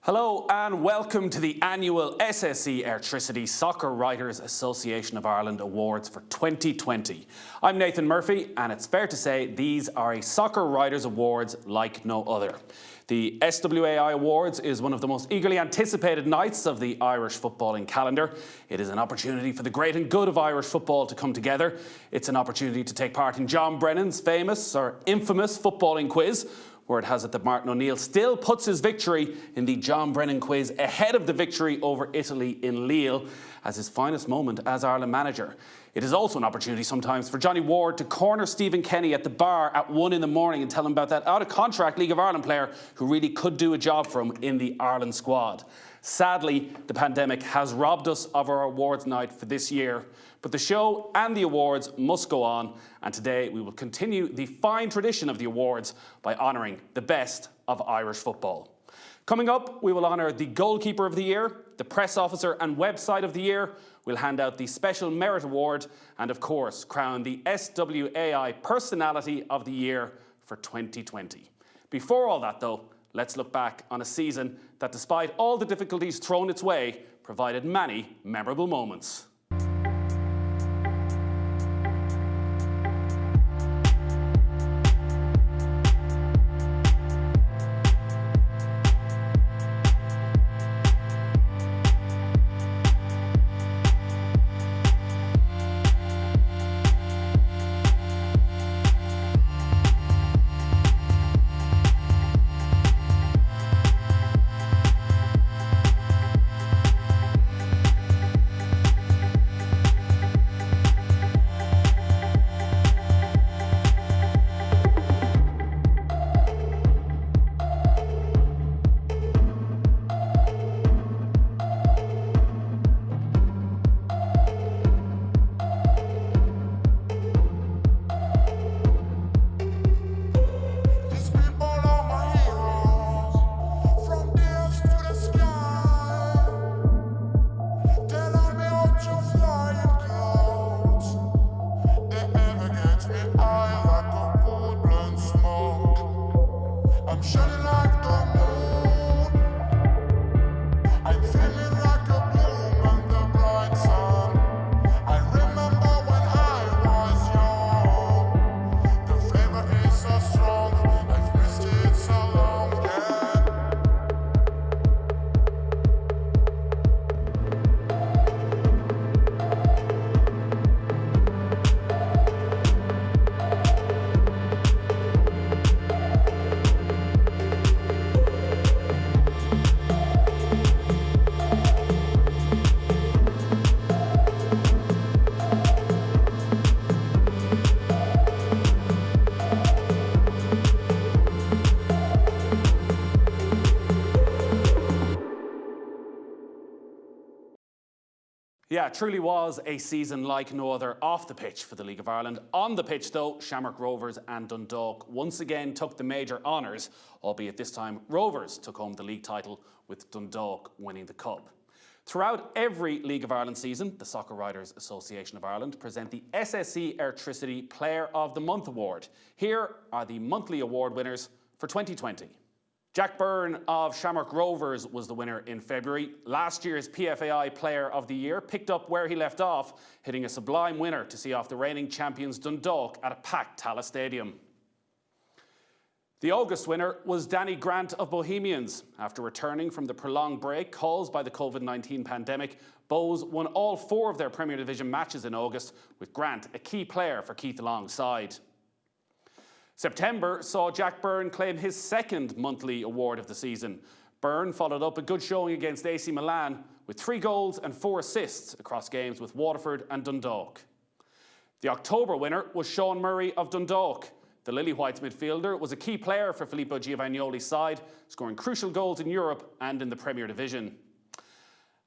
Hello and welcome to the annual SSE Airtricity Soccer Writers Association of Ireland Awards for 2020. I'm Nathan Murphy and it's fair to say these are a Soccer Writers Awards like no other. The SWAI Awards is one of the most eagerly anticipated nights of the Irish footballing calendar. It is an opportunity for the great and good of Irish football to come together. It's an opportunity to take part in John Brennan's famous or infamous footballing quiz. Word has it that Martin O'Neill still puts his victory in the John Brennan quiz ahead of the victory over Italy in Lille as his finest moment as Ireland manager. It is also an opportunity sometimes for Johnny Ward to corner Stephen Kenny at the bar at 1 in the morning and tell him about that out-of-contract League of Ireland player who really could do a job for him in the Ireland squad. Sadly, the pandemic has robbed us of our awards night for this year, but the show and the awards must go on, and today we will continue the fine tradition of the awards by honouring the best of Irish football. Coming up, we will honour the Goalkeeper of the Year, the Press Officer and Website of the Year, we'll hand out the Special Merit Award, and of course, crown the SWAI Personality of the Year for 2020. Before all that though, let's look back on a season that, despite all the difficulties thrown its way, provided many memorable moments. Yeah, it truly was a season like no other off the pitch for the League of Ireland. On the pitch, though, Shamrock Rovers and Dundalk once again took the major honours, albeit this time Rovers took home the league title with Dundalk winning the cup. Throughout every League of Ireland season, the Soccer Writers Association of Ireland present the SSE Airtricity Player of the Month Award. Here are the monthly award winners for 2020. Jack Byrne of Shamrock Rovers was the winner in February. Last year's PFAI Player of the Year picked up where he left off, hitting a sublime winner to see off the reigning champions Dundalk at a packed Tallaght Stadium. The August winner was Danny Grant of Bohemians. After returning from the prolonged break caused by the COVID-19 pandemic, Bohs won all 4 of their Premier Division matches in August, with Grant a key player for Keith Long's side. September saw Jack Byrne claim his second monthly award of the season. Byrne followed up a good showing against AC Milan with 3 goals and 4 assists across games with Waterford and Dundalk. The October winner was Sean Murray of Dundalk. The Lily Whites midfielder was a key player for Filippo Giovagnoli's side, scoring crucial goals in Europe and in the Premier Division.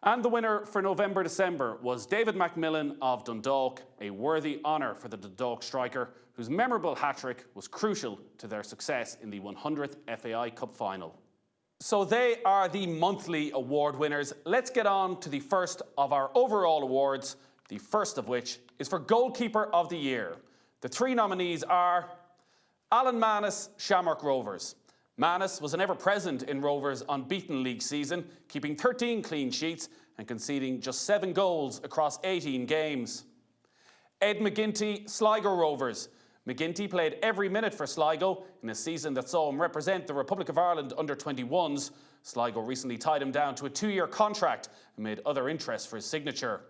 And the winner for November-December was David Macmillan of Dundalk, a worthy honour for the Dundalk striker, whose memorable hat-trick was crucial to their success in the 100th FAI Cup final. So they are the monthly award winners. Let's get on to the first of our overall awards, the first of which is for Goalkeeper of the Year. The 3 nominees are Alan Manus, Shamrock Rovers; Manus was an ever-present in Rovers' unbeaten league season, keeping 13 clean sheets and conceding just 7 goals across 18 games. Ed McGinty, Sligo Rovers. McGinty played every minute for Sligo in a season that saw him represent the Republic of Ireland under-21s. Sligo recently tied him down to a 2-year contract amid other interest for his signature.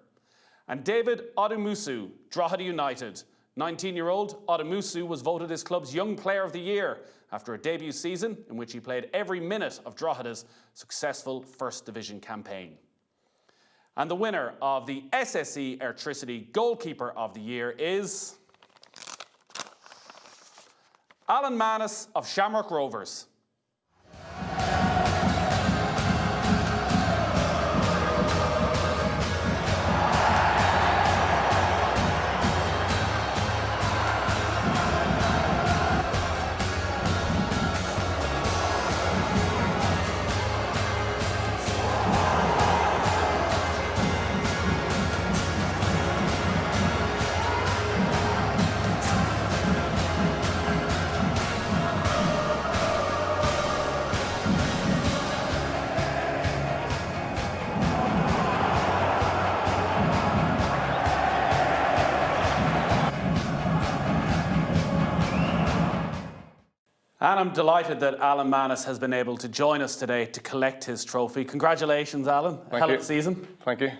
And David Odumusu, Drogheda United. 19-year-old Odumusu was voted his club's Young Player of the Year after a debut season in which he played every minute of Drogheda's successful First Division campaign. And the winner of the SSE Airtricity Goalkeeper of the Year is Alan Manus of Shamrock Rovers. And I'm delighted that Alan Manus has been able to join us today to collect his trophy. Congratulations, Alan. Hell of a season. Thank you.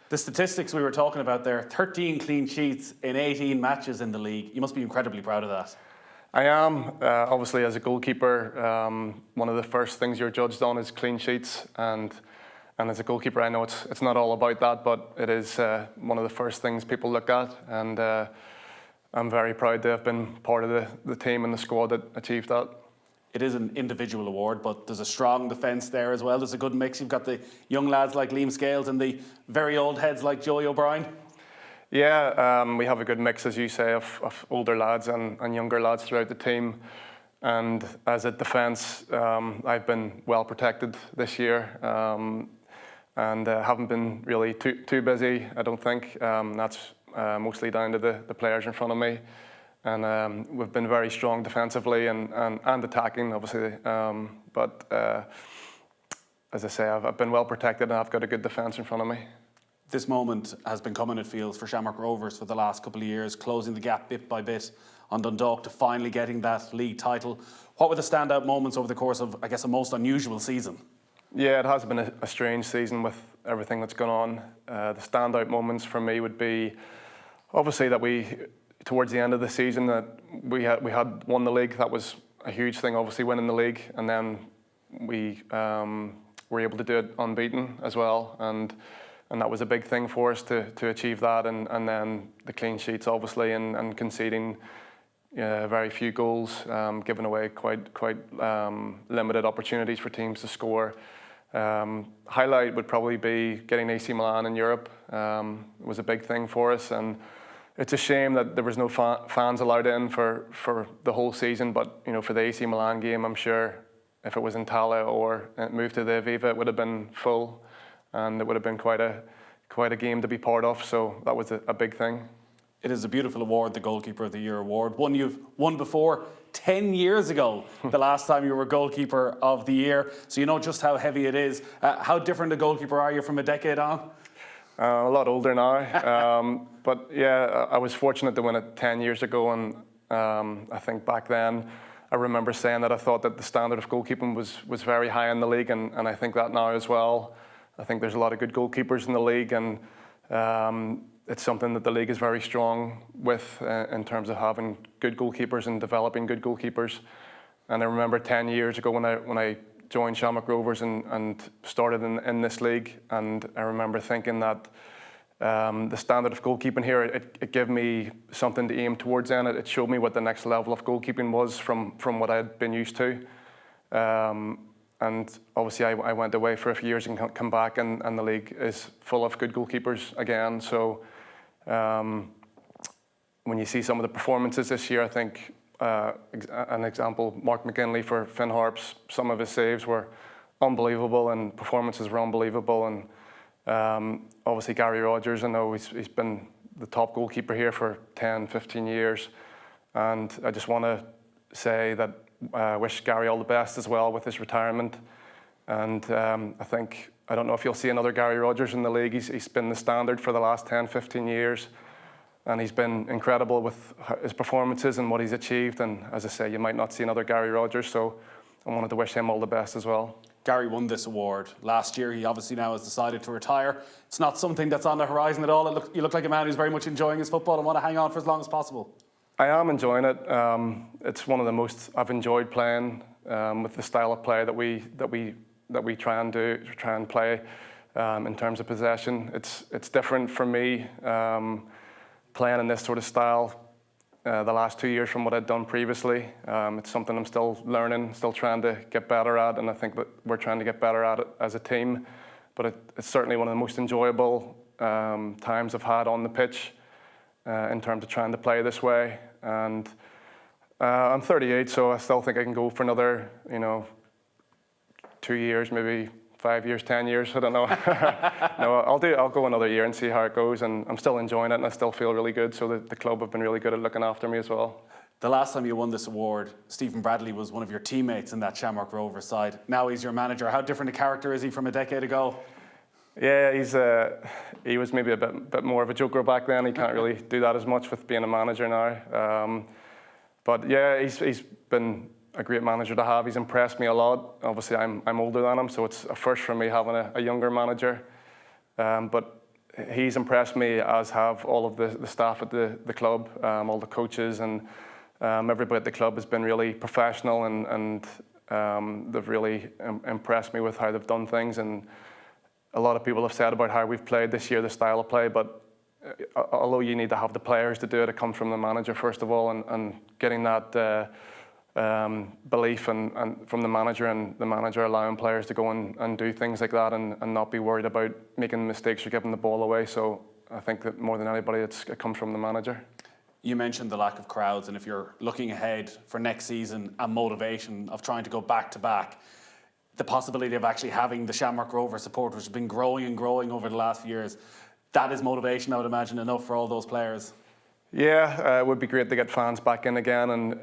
The statistics we were talking about there, 13 clean sheets in 18 matches in the league. You must be incredibly proud of that. I am. Obviously, as a goalkeeper, one of the first things you're judged on is clean sheets. And as a goalkeeper, I know it's not all about that, but it is one of the first things people look at. And I'm very proud to have been part of the team and the squad that achieved that. It is an individual award, but there's a strong defence there as well. There's a good mix. You've got the young lads like Liam Scales and the very old heads like Joey O'Brien. Yeah, we have a good mix, as you say, of older lads and younger lads throughout the team. And as a defence, I've been well protected this year and haven't been really too busy, I don't think. That's mostly down to the players in front of me. And we've been very strong defensively and attacking, obviously. But as I say, I've been well protected and I've got a good defence in front of me. This moment has been coming, it feels, for Shamrock Rovers for the last couple of years, closing the gap bit by bit on Dundalk to finally getting that league title. What were the standout moments over the course of, I guess, a most unusual season? Yeah, it has been a strange season with everything that's gone on. The standout moments for me would be obviously that towards the end of the season, that we had won the league. That was a huge thing, obviously winning the league, and then we were able to do it unbeaten as well, and that was a big thing for us to achieve that, and then the clean sheets, obviously, and conceding very few goals, giving away quite limited opportunities for teams to score. Highlight would probably be getting AC Milan in Europe. It was a big thing for us, and it's a shame that there was no fans allowed in for the whole season. But for the AC Milan game, I'm sure if it was in Tala or it moved to the Aviva, it would have been full, and it would have been quite a game to be part of. So that was a big thing. It is a beautiful award, the Goalkeeper of the Year award. One you've won before, 10 years ago, the last time you were Goalkeeper of the Year. So you know just how heavy it is. How different a goalkeeper are you from a decade on? A lot older now, but yeah, I was fortunate to win it 10 years ago, and I think back then I remember saying that I thought that the standard of goalkeeping was very high in the league, and I think that now as well. I think there's a lot of good goalkeepers in the league, and it's something that the league is very strong with in terms of having good goalkeepers and developing good goalkeepers. And I remember 10 years ago when I joined Shamrock Rovers and started in this league, and I remember thinking that the standard of goalkeeping here, it gave me something to aim towards, and it showed me what the next level of goalkeeping was from what I had been used to. And obviously I went away for a few years and come back, and the league is full of good goalkeepers again. So when you see some of the performances this year, I think an example, Mark McGinley for Finn Harps, some of his saves were unbelievable and performances were unbelievable. And obviously Gary Rogers, I know he's been the top goalkeeper here for 10, 15 years. And I just want to say that wish Gary all the best as well with his retirement. And I don't know if you'll see another Gary Rogers in the league. He's been the standard for the last 10, 15 years. And he's been incredible with his performances and what he's achieved. And as I say, you might not see another Gary Rogers. So I wanted to wish him all the best as well. Gary won this award last year. He obviously now has decided to retire. It's not something that's on the horizon at all. You look like a man who's very much enjoying his football and want to hang on for as long as possible. I am enjoying it. It's one of the most I've enjoyed playing with the style of play that we try and play in terms of possession. It's different for me playing in this sort of style the last 2 years from what I'd done previously. It's something I'm still learning, still trying to get better at, and I think that we're trying to get better at it as a team. But it's certainly one of the most enjoyable times I've had on the pitch in terms of trying to play this way. And I'm 38, so I still think I can go for another, 2 years, maybe 5 years, 10 years. I don't know. No, I'll go another year and see how it goes. And I'm still enjoying it, and I still feel really good. So the club have been really good at looking after me as well. The last time you won this award, Stephen Bradley was one of your teammates in that Shamrock Rovers side. Now he's your manager. How different a character is he from a decade ago? Yeah, he was maybe a bit more of a joker back then. He can't really do that as much with being a manager now. But yeah, he's been a great manager to have. He's impressed me a lot. Obviously, I'm older than him, so it's a first for me having a younger manager. But he's impressed me, as have all of the staff at the club, all the coaches, and everybody at the club has been really professional, and they've really impressed me with how they've done things. And a lot of people have said about how we've played this year, the style of play, but although you need to have the players to do it, it comes from the manager first of all, and getting that belief and from the manager, and the manager allowing players to go and do things like that and not be worried about making mistakes or giving the ball away. So I think that more than anybody, it comes from the manager. You mentioned the lack of crowds, and if you're looking ahead for next season and motivation of trying to go back to back, the possibility of actually having the Shamrock Rovers support, which has been growing and growing over the last few years, that is motivation, I would imagine, enough for all those players. Yeah, it would be great to get fans back in again, and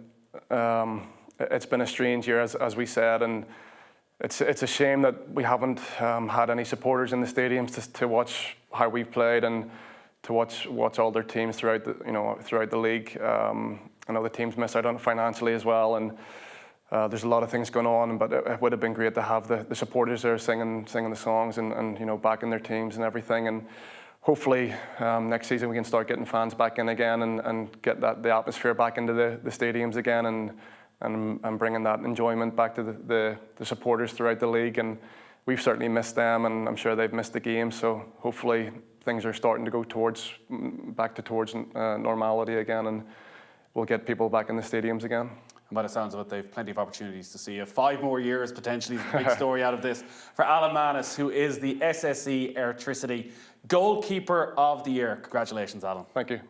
it's been a strange year, as we said, and it's a shame that we haven't had any supporters in the stadiums to watch how we've played and to watch all their teams throughout the league. I know the teams miss out on it financially as well, and there's a lot of things going on, but it would have been great to have the supporters there singing the songs and backing their teams and everything. And hopefully next season we can start getting fans back in again and get the atmosphere back into the stadiums again and bringing that enjoyment back to the supporters throughout the league. And we've certainly missed them, and I'm sure they've missed the game. So hopefully things are starting to go back towards normality again, and we'll get people back in the stadiums again. And by the sounds of it, they've plenty of opportunities to see you. 5 more years potentially is the big story out of this for Alan Manus, who is the SSE Airtricity Goalkeeper of the Year. Congratulations, Alan. Thank you.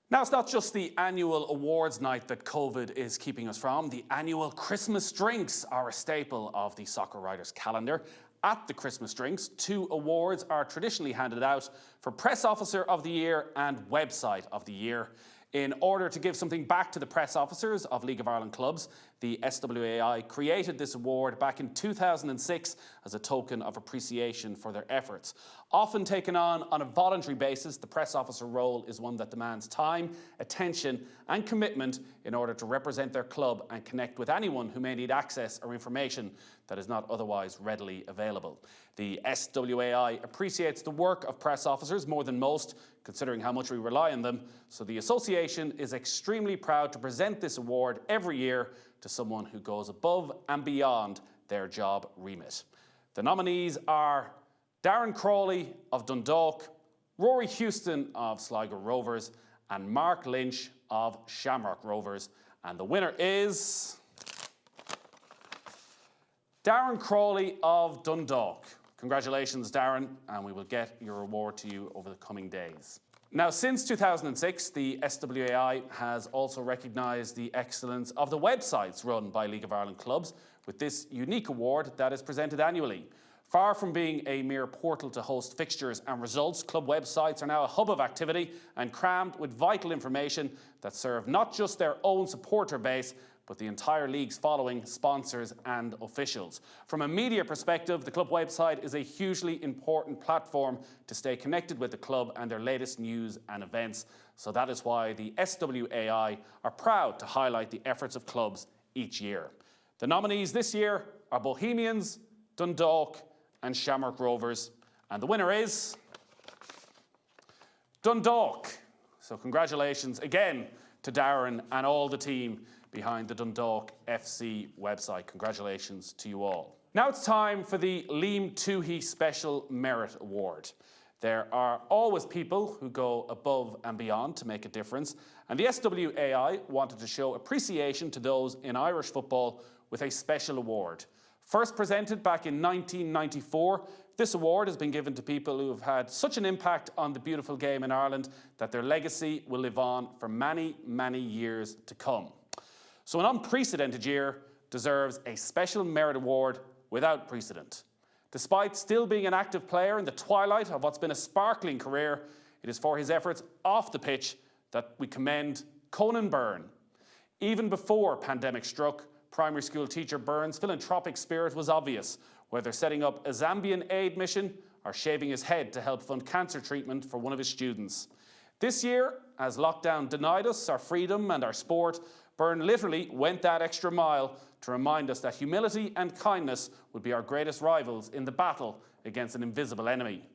Now, it's not just the annual awards night that COVID is keeping us from. The annual Christmas drinks are a staple of the Soccer Writers calendar. At the Christmas drinks, 2 awards are traditionally handed out for Press Officer of the Year and Website of the Year. In order to give something back to the press officers of League of Ireland clubs, the SWAI created this award back in 2006 as a token of appreciation for their efforts. Often taken on a voluntary basis, the press officer role is one that demands time, attention and commitment in order to represent their club and connect with anyone who may need access or information that is not otherwise readily available. The SWAI appreciates the work of press officers more than most, considering how much we rely on them, so the association is extremely proud to present this award every year to someone who goes above and beyond their job remit. The nominees are Darren Crawley of Dundalk, Rory Houston of Sligo Rovers, and Mark Lynch of Shamrock Rovers. And the winner is Darren Crawley of Dundalk. Congratulations, Darren, and we will get your award to you over the coming days. Now, since 2006, the SWAI has also recognised the excellence of the websites run by League of Ireland clubs with this unique award that is presented annually. Far from being a mere portal to host fixtures and results, club websites are now a hub of activity and crammed with vital information that serve not just their own supporter base, but the entire league's following, sponsors and officials. From a media perspective, the club website is a hugely important platform to stay connected with the club and their latest news and events. So that is why the SWAI are proud to highlight the efforts of clubs each year. The nominees this year are Bohemians, Dundalk and Shamrock Rovers. And the winner is Dundalk. So congratulations again to Darren and all the team behind the Dundalk FC website. Congratulations to you all. Now it's time for the Liam Toohey Special Merit Award. There are always people who go above and beyond to make a difference, and the SWAI wanted to show appreciation to those in Irish football with a special award. First presented back in 1994, this award has been given to people who have had such an impact on the beautiful game in Ireland that their legacy will live on for many, many years to come. So an unprecedented year deserves a special merit award without precedent. Despite still being an active player in the twilight of what's been a sparkling career, it is for his efforts off the pitch that we commend Conan Byrne. Even before pandemic struck, primary school teacher Byrne's philanthropic spirit was obvious, whether setting up a Zambian aid mission or shaving his head to help fund cancer treatment for one of his students. This year, as lockdown denied us our freedom and our sport, Byrne literally went that extra mile to remind us that humility and kindness would be our greatest rivals in the battle against an invisible enemy.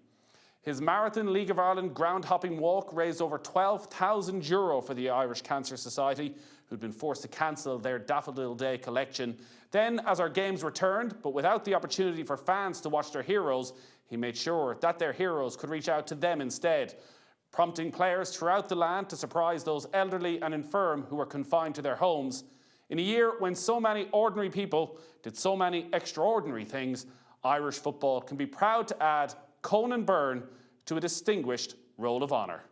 His Marathon League of Ireland ground hopping walk raised over €12,000 for the Irish Cancer Society, who'd been forced to cancel their Daffodil Day collection. Then, as our games returned, but without the opportunity for fans to watch their heroes, he made sure that their heroes could reach out to them instead, prompting players throughout the land to surprise those elderly and infirm who were confined to their homes. In a year when so many ordinary people did so many extraordinary things, Irish football can be proud to add Conan Byrne to a distinguished roll of honour.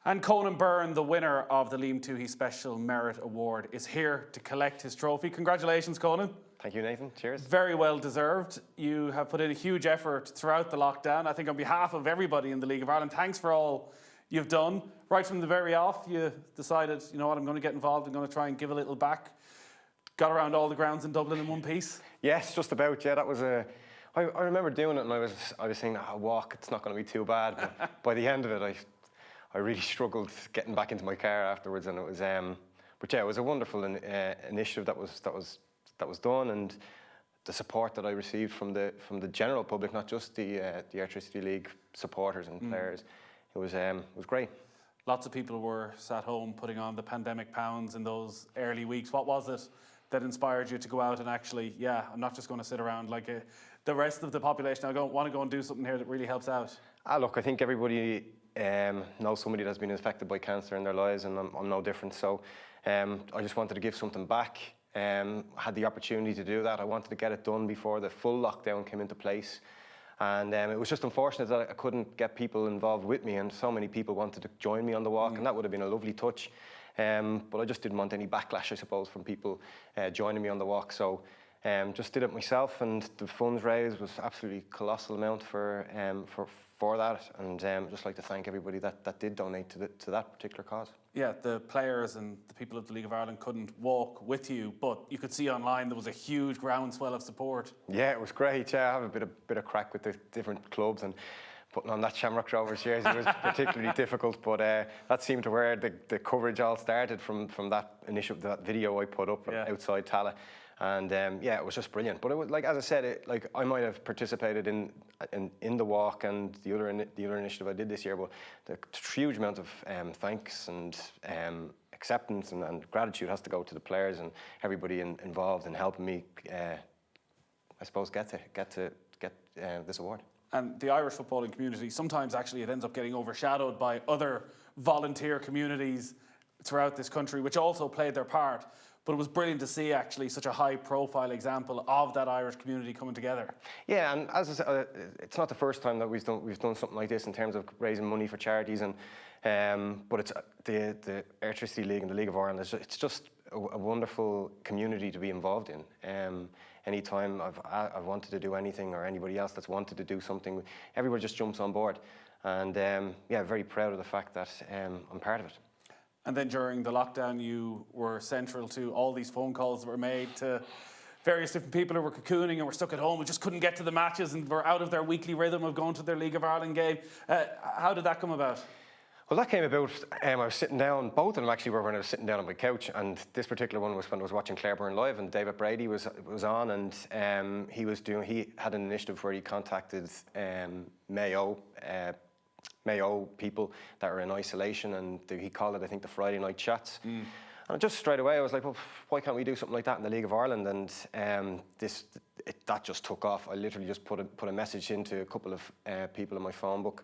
And Conan Byrne, the winner of the Liam Toohey Special Merit Award, is here to collect his trophy. Congratulations, Conan. Thank you, Nathan. Cheers. Very well deserved. You have put in a huge effort throughout the lockdown. I think on behalf of everybody in the League of Ireland, thanks for all you've done. Right from the very off, you decided, you know what, I'm going to get involved. I'm going to try and give a little back. Got around all the grounds in Dublin in one piece. Yes, just about. Yeah, that was a. I remember doing it, and I was saying, a walk. It's not going to be too bad. But by the end of it, I really struggled getting back into my car afterwards, and it was. But yeah, it was a wonderful initiative that was done, and the support that I received from the general public, not just the Airtricity League supporters and players, it was great. Lots of people were sat home putting on the pandemic pounds in those early weeks. What was it that inspired you to go out and actually, I'm not just going to sit around like the rest of the population. I want to go and do something here that really helps out. Look, I think everybody knows somebody that's been affected by cancer in their lives, and I'm no different. So I just wanted to give something back. Had the opportunity to do that. I wanted to get it done before the full lockdown came into place. And it was just unfortunate that I couldn't get people involved with me, and so many people wanted to join me on the walk, and that would have been a lovely touch. But I just didn't want any backlash, I suppose, from people joining me on the walk. So just did it myself, and the funds raised was absolutely colossal amount for that, and I'd just like to thank everybody that did donate to that particular cause. Yeah, the players and the people of the League of Ireland couldn't walk with you, but you could see online there was a huge groundswell of support. Yeah, it was great. Yeah, I have a bit of crack with the different clubs, and putting on that Shamrock Rovers jersey was particularly difficult. But that seemed to where the coverage all started from that video I put up outside Tala. And yeah, it was just brilliant. But it was, like, as I said, I might have participated in the walk and the other initiative I did this year, but the huge amount of thanks and acceptance and gratitude has to go to the players and everybody involved in helping me, I suppose, get this award. And the Irish footballing community, sometimes actually it ends up getting overshadowed by other volunteer communities throughout this country, which also played their part. But it was brilliant to see actually such a high-profile example of that Irish community coming together. Yeah, and as I said, it's not the first time that we've done something like this in terms of raising money for charities. And but it's the Airtricity League and the League of Ireland. It's just a wonderful community to be involved in. Anytime I've wanted to do anything, or anybody else that's wanted to do something, everybody just jumps on board. And yeah, very proud of the fact that I'm part of it. And then during the lockdown, you were central to all these phone calls that were made to various different people who were cocooning and were stuck at home and just couldn't get to the matches and were out of their weekly rhythm of going to their League of Ireland game. How did that come about? Well, that came about, I was sitting down, both of them actually were when I was sitting down on my couch, and this particular one was when I was watching Clareburn live, and David Brady was on, and he had an initiative where he contacted Mayo people that are in isolation, and he called it, I think, the Friday night chats. And just straight away I was like, well, why can't we do something like that in the League of Ireland? And that just took off. I literally just put a message into a couple of people in my phone book,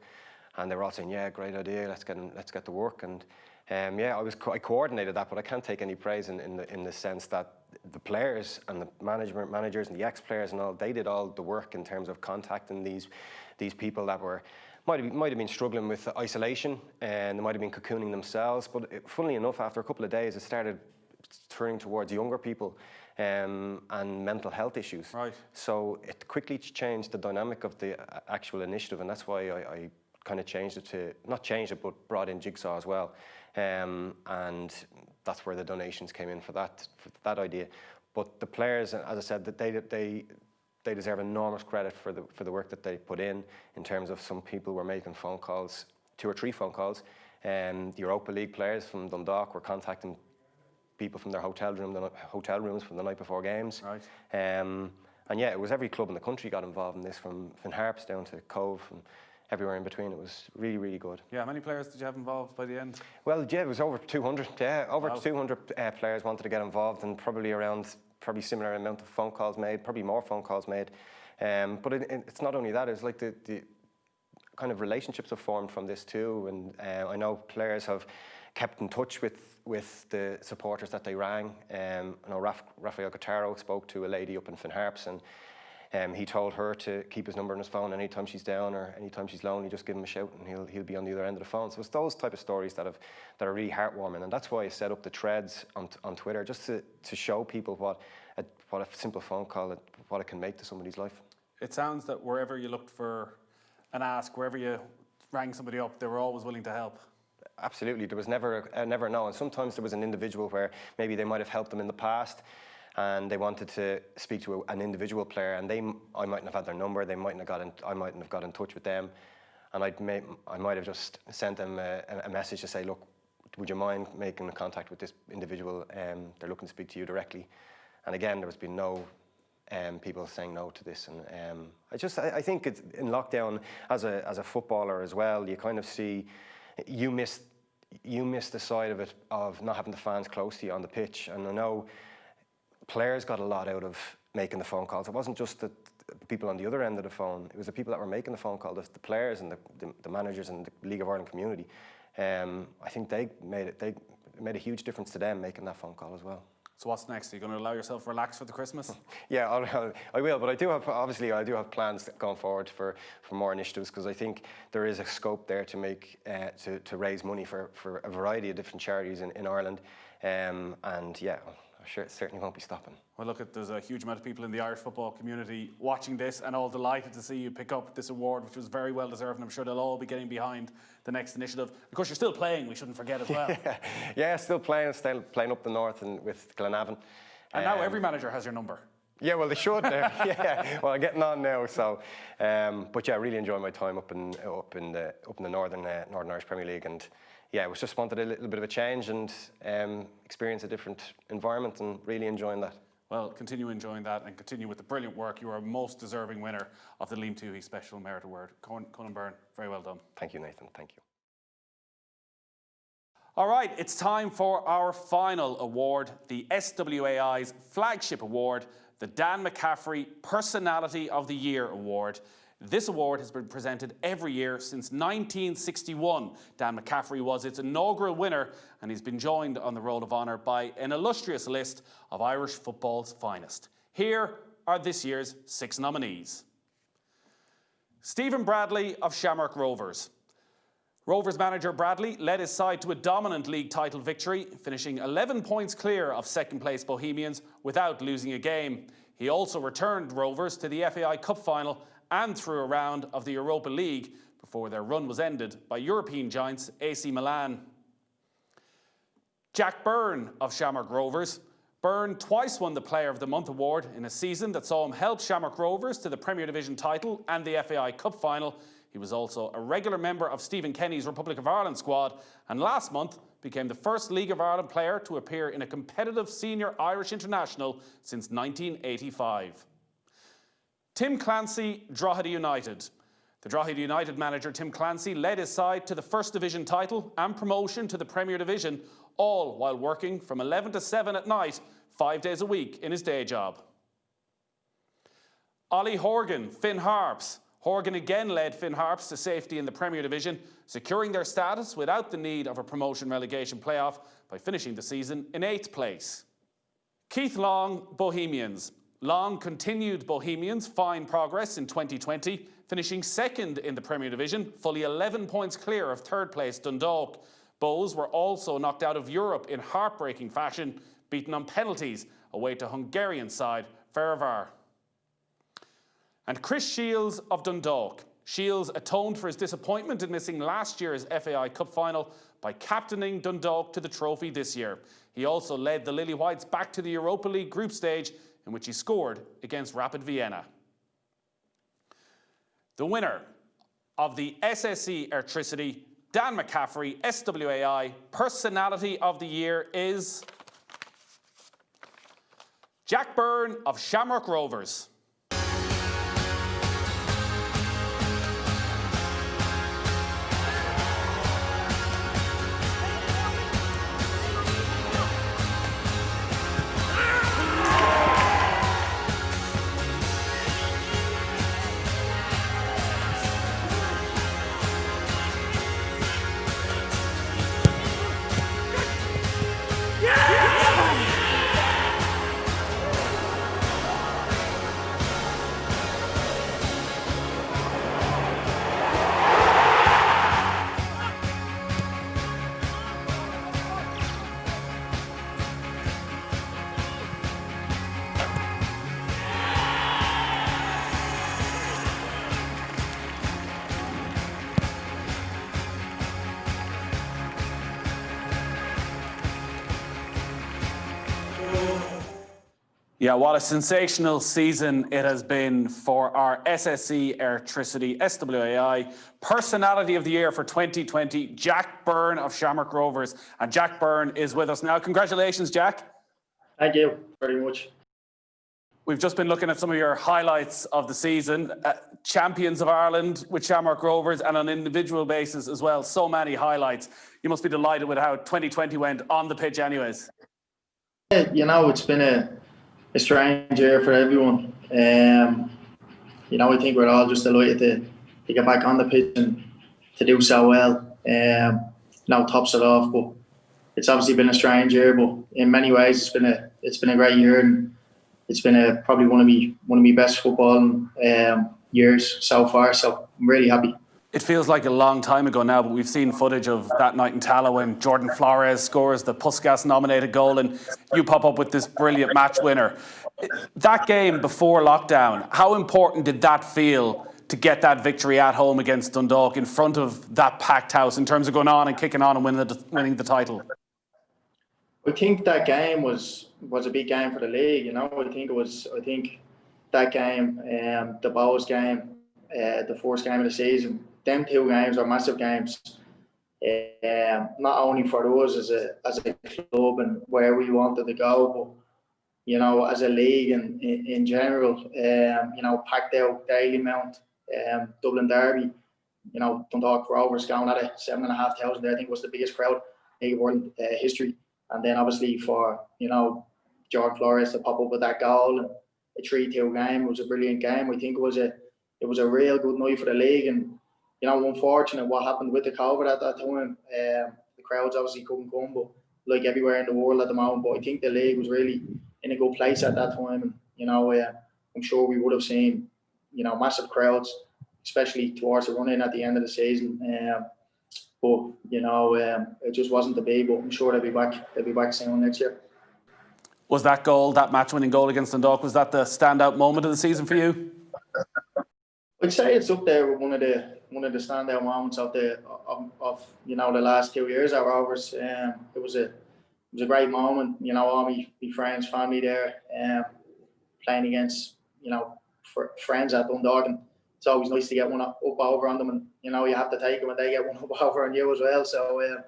and they were all saying, yeah, great idea, let's get to work. And yeah, I coordinated that, but I can't take any praise in the sense that the players and the managers and the ex-players and all, they did all the work in terms of contacting these people that might have been struggling with isolation, and they might have been cocooning themselves. But funnily enough, after a couple of days, it started turning towards younger people and mental health issues. Right. So it quickly changed the dynamic of the actual initiative, and that's why I kind of changed it to, not changed it, but brought in Jigsaw as well. And that's where the donations came in for that idea. But the players, as I said, that they deserve enormous credit for the work that they put in terms of some people were making phone calls, 2 or 3 phone calls. The Europa League players from Dundalk were contacting people from their hotel rooms from the night before games. Right. And yeah, it was every club in the country got involved in this, from Finn Harps down to Cove and everywhere in between. It was really, really good. Yeah, how many players did you have involved by the end? Well, yeah, it was over 200. Yeah, over Wow. 200 players wanted to get involved, and probably similar amount of phone calls made, probably more phone calls made. But it's not only that, it's like the kind of relationships have formed from this too. And I know players have kept in touch with the supporters that they rang. I know Rafael Guittaro spoke to a lady up in Finn Harps, and he told her to keep his number on his phone. Anytime she's down or anytime she's lonely, just give him a shout and he'll be on the other end of the phone. So it's those type of stories that are really heartwarming, and that's why I set up the threads on Twitter, just to show people what a simple phone call, what it can make to somebody's life. It sounds that wherever you looked for an ask, wherever you rang somebody up, they were always willing to help. Absolutely, there was never a no. And sometimes there was an individual where maybe they might have helped them in the past, and they wanted to speak to an individual player, and I mightn't have had their number. I mightn't have got in touch with them, and I might have just sent them a message to say, look, would you mind making contact with this individual? They're looking to speak to you directly. And again, there has been no people saying no to this. And I think it's, in lockdown, as a footballer as well, you kind of see you miss the side of it of not having the fans close to you on the pitch. And I know players got a lot out of making the phone calls. It wasn't just the people on the other end of the phone. It was the people that were making the phone call, the players and the managers and the League of Ireland community. I think they made a huge difference to them making that phone call as well. So what's next? Are you going to allow yourself to relax for the Christmas? Yeah, I will, but I do have plans going forward for more initiatives, because I think there is a scope there to make to raise money for a variety of different charities in Ireland, and yeah, sure it certainly won't be stopping. Well, look, there's a huge amount of people in the Irish football community watching this and all delighted to see you pick up this award, which was very well deserved, and I'm sure they'll all be getting behind the next initiative. Of course, you're still playing, we shouldn't forget as well. Yeah, still playing up the north and with Glenavon. And now every manager has your number. Yeah, well, they should. Yeah, well, I'm getting on now. So, but yeah, I really enjoyed my time up in the Northern Irish Premier League, and yeah, I just wanted a little bit of a change and experience a different environment, and really enjoying that. Well, continue enjoying that and continue with the brilliant work. You are a most deserving winner of the Liam Tuohy Special Merit Award. Conan Byrne, very well done. Thank you, Nathan. Thank you. All right, it's time for our final award, the SWAI's flagship award, the Dan McCaffrey Personality of the Year Award. This award has been presented every year since 1961. Dan McCaffrey was its inaugural winner, and he's been joined on the roll of honour by an illustrious list of Irish football's finest. Here are this year's 6 nominees. Stephen Bradley of Shamrock Rovers. Rovers manager Bradley led his side to a dominant league title victory, finishing 11 points clear of second-place Bohemians without losing a game. He also returned Rovers to the FAI Cup final and through a round of the Europa League before their run was ended by European giants AC Milan. Jack Byrne of Shamrock Rovers. Byrne twice won the Player of the Month award in a season that saw him help Shamrock Rovers to the Premier Division title and the FAI Cup final. He was also a regular member of Stephen Kenny's Republic of Ireland squad, and last month became the first League of Ireland player to appear in a competitive senior Irish international since 1985. Tim Clancy, Drogheda United. The Drogheda United manager Tim Clancy led his side to the First Division title and promotion to the Premier Division, all while working from 11 to 7 at night, 5 days a week in his day job. Ollie Horgan, Finn Harps. Horgan again led Finn Harps to safety in the Premier Division, securing their status without the need of a promotion-relegation playoff by finishing the season in 8th place. Keith Long, Bohemians. Long continued Bohemians' fine progress in 2020, finishing 2nd in the Premier Division, fully 11 points clear of 3rd place Dundalk. Bohs were also knocked out of Europe in heartbreaking fashion, beaten on penalties away to Hungarian side Ferencváros. And Chris Shields of Dundalk. Shields atoned for his disappointment in missing last year's FAI Cup final by captaining Dundalk to the trophy this year. He also led the Lily Whites back to the Europa League group stage, in which he scored against Rapid Vienna. The winner of the SSE Airtricity Dan McCaffrey SWAI Personality of the Year is Jack Byrne of Shamrock Rovers. Yeah, what a sensational season it has been for our SSE Airtricity SWAI Personality of the Year for 2020, Jack Byrne of Shamrock Rovers. And Jack Byrne is with us now. Congratulations, Jack. Thank you very much. We've just been looking at some of your highlights of the season. Champions of Ireland with Shamrock Rovers, and on an individual basis as well. So many highlights. You must be delighted with how 2020 went on the pitch anyways. You know, it's been a strange year for everyone. You know, I think we're all just delighted to get back on the pitch and to do so well. Now tops it off, but it's obviously been a strange year. But in many ways, it's been a great year, and it's been probably one of my best football years so far. So I'm really happy. It feels like a long time ago now, but we've seen footage of that night in Tallow when Jordan Flores scores the Puskas-nominated goal and you pop up with this brilliant match winner. That game before lockdown, how important did that feel to get that victory at home against Dundalk in front of that packed house in terms of going on and kicking on and winning the title? I think that game was a big game for the league. I think that game, the Bows game, the first game of the season, them two games are massive games. Not only for us as a club and where we wanted to go, but as a league and in general, packed out Dalymount, Dublin Derby, Dundalk Rovers going at it, 7,500 there, I think was the biggest crowd in world history. And then obviously for Jordan Flores to pop up with that goal and a 3-2 game, it was a brilliant game. I think it was a real good night for the league. And unfortunate what happened with the COVID at that time. The crowds obviously couldn't come, but like everywhere in the world at the moment. But I think the league was really in a good place at that time. And I'm sure we would have seen massive crowds, especially towards the run-in at the end of the season. But it just wasn't to be. But I'm sure they'll be back soon next year. Was that goal, that match-winning goal against Dundalk, was that the standout moment of the season for you? I'd say it's up there with one of the standout moments of the last 2 years at Rovers. It was a great moment. All my friends, family there, playing against friends at Dundalk, and it's always nice to get one up over on them, and you have to take them when they get one up over on you as well. So it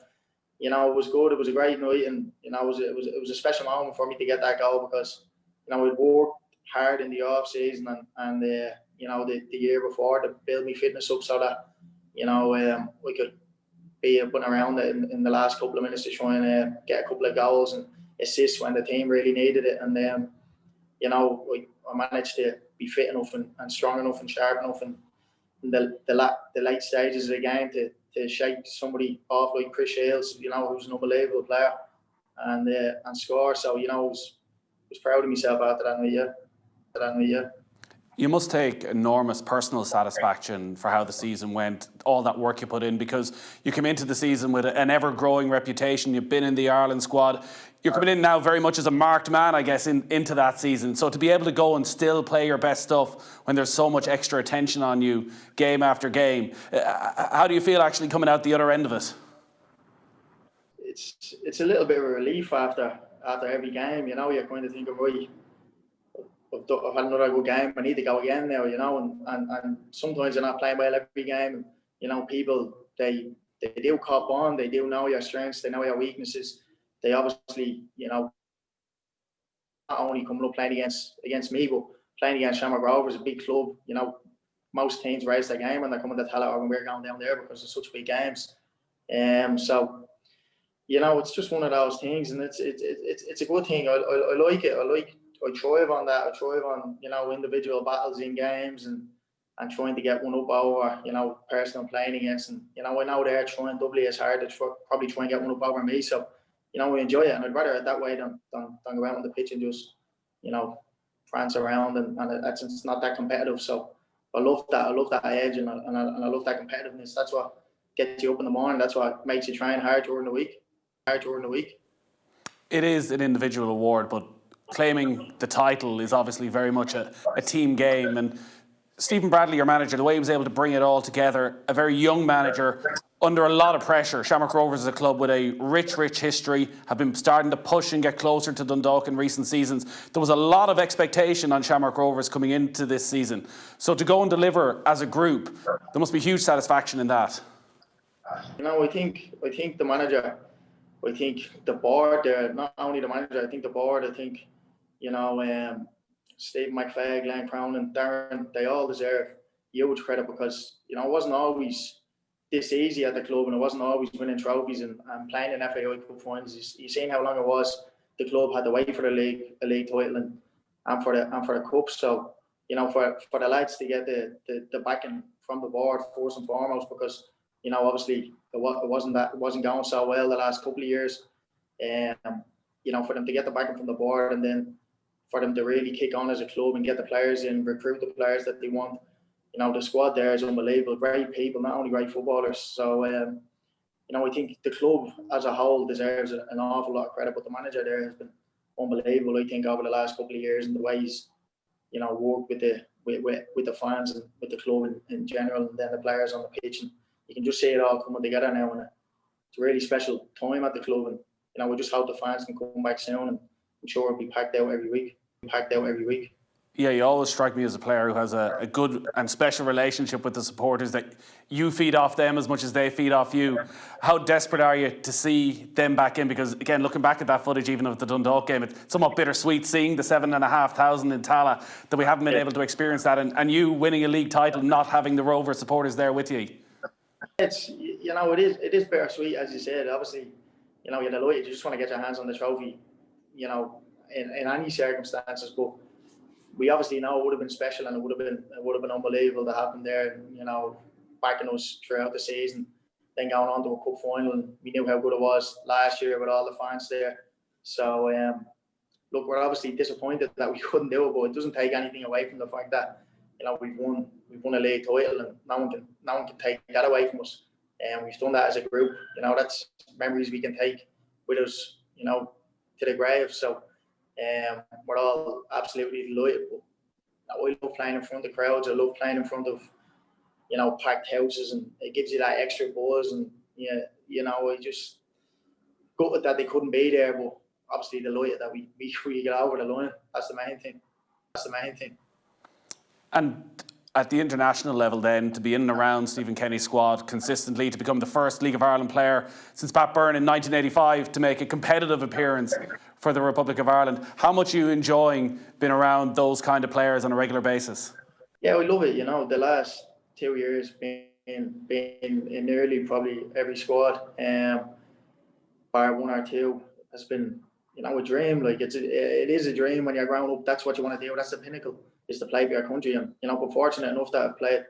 was good. It was a great night, and it was a special moment for me to get that goal because I worked hard in the off season and the year before to build my fitness up so that we could be up and around it in the last couple of minutes to try and get a couple of goals and assists when the team really needed it. And I managed to be fit enough and strong enough and sharp enough in the late stages of the game to shake somebody off like Chris Shields, who's an unbelievable player, and score. So was proud of myself after that night. Yeah. You must take enormous personal satisfaction for how the season went, all that work you put in, because you came into the season with an ever-growing reputation. You've been in the Ireland squad. You're coming in now very much as a marked man, I guess, into that season. So to be able to go and still play your best stuff when there's so much extra attention on you game after game, how do you feel actually coming out the other end of it? It's a little bit of a relief after every game. You're kind of thinking, right, I've had another good game. I need to go again now, and sometimes you're not playing well every game. People they do cop on. They do know your strengths. They know your weaknesses. They obviously, not only coming up playing against me, but playing against Shamrock Rovers, a big club. Most teams raise their game when they're coming to Tallow when we're going down there because it's such big games. So it's just one of those things, and it's a good thing. I like it. I thrive on that. I thrive on individual battles in games and trying to get one up over person I'm playing against, and I know they're trying doubly as hard to probably try and get one up over me. So we enjoy it, and I'd rather it that way than go out on the pitch and just prance around and it's not that competitive. So I love that edge and I love that competitiveness. That's what gets you up in the morning. That's what makes you train hard during the week. It is an individual award, but claiming the title is obviously very much a team game. And Stephen Bradley, your manager, the way he was able to bring it all together, a very young manager under a lot of pressure. Shamrock Rovers is a club with a rich history, have been starting to push and get closer to Dundalk in recent seasons. There was a lot of expectation on Shamrock Rovers coming into this season. So to go and deliver as a group, there must be huge satisfaction in that. I think the manager, I think the board there, not only the manager, I think the board, I think, Stephen McFay, Glenn Crown and Darren, they all deserve huge credit because, it wasn't always this easy at the club and it wasn't always winning trophies and playing in FAI Cup finals. You've seen how long it was the club had to wait for the league title and for the cup. So, for the lads to get the backing from the board first and foremost, because obviously it wasn't going so well the last couple of years. For them to get the backing from the board and then for them to really kick on as a club and get the players in, recruit the players that they want. the squad there is unbelievable. Great people, not only great footballers. So, I think the club as a whole deserves an awful lot of credit, but the manager there has been unbelievable. I think over the last couple of years, and the way he's, worked with the fans and with the club in general, and then the players on the pitch, and you can just see it all coming together now. And it's a really special time at the club, and we just hope the fans can come back soon, and I'm sure it'll be packed out every week. Yeah, you always strike me as a player who has a good and special relationship with the supporters, that you feed off them as much as they feed off you. How desperate are you to see them back in? Because, again, looking back at that footage, even of the Dundalk game, it's somewhat bittersweet seeing the 7,500 in Tala, that we haven't been able to experience that, and you winning a league title, not having the Rover supporters there with you. It's, it is bittersweet, as you said. Obviously, you're delighted. You just want to get your hands on the trophy, in any circumstances, but we obviously know it would have been special, and it would have been unbelievable to have them there, backing us throughout the season, then going on to a cup final, and we knew how good it was last year with all the fans there. So look, we're obviously disappointed that we couldn't do it, but it doesn't take anything away from the fact that we've won a league title, and no one can take that away from us. And we've done that as a group. That's memories we can take with us, to the grave. So we're all absolutely delighted. But I love playing in front of crowds. I love playing in front of packed houses, and it gives you that extra buzz. And I just gutted that they couldn't be there, but obviously delighted that we got over the line. That's the main thing. And at the international level then, to be in and around Stephen Kenny's squad consistently, to become the first League of Ireland player since Pat Byrne in 1985 to make a competitive appearance for the Republic of Ireland. How much are you enjoying being around those kind of players on a regular basis? Yeah, we love it. The last 2 years being in nearly probably every squad, bar one or two, has been a dream. Like it is a dream when you're growing up. That's what you want to do. That's the pinnacle, is to play for your country. And but fortunate enough that I've played